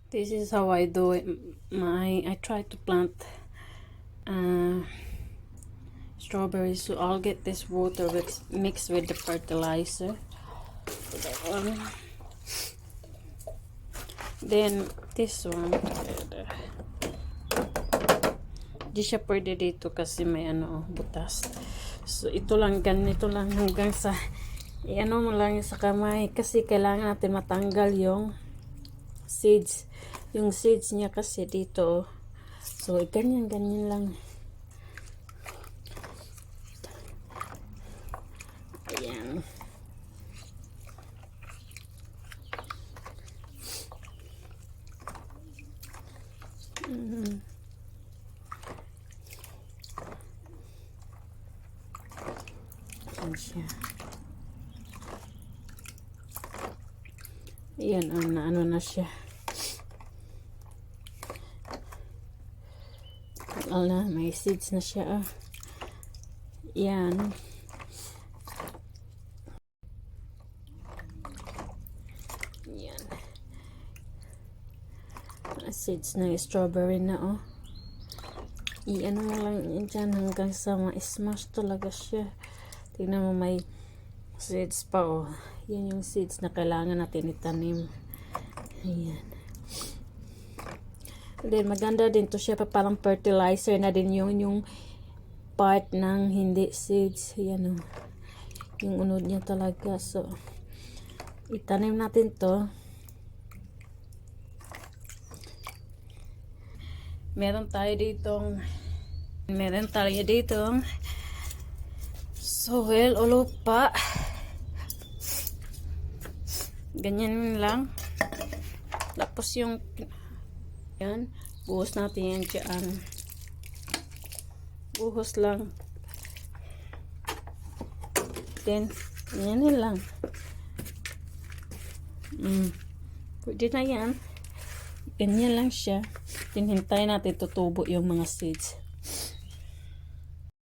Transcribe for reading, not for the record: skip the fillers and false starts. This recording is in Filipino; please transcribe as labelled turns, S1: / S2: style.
S1: This is how I do it. I try to plant strawberries, so I'll get this water mixed with the fertilizer. Then this one, di siya pwede dito kasi may butas. So ito lang, ganito lang hanggang sa mo lang sa kamay kasi kailangan natin matanggal yung seeds. Yung seeds niya kasi dito. So ganyan lang. Ayan. Ayan siya. Ayan, ano na siya. Ala, may seeds na siya. Yan. Yan. Seeds na strawberry na i-ano mo lang yan dyan hanggang sa ma-smash talaga siya. Tingnan mo, may seeds pa Yan yung seeds na kailangan natin itanim. Ayan. Then maganda din to siya, parang fertilizer na din yung part ng hindi seeds. Yan yung unod niya talaga. So itanim natin to. Meron tayo ditong soil o lupa. Ganyan lang. Tapos yung yan, buhos natin yan dyan. Buhos lang. Then, yan lang. Pwede na yan. Ganyan lang siya. Hintayin natin tutubo yung mga seeds.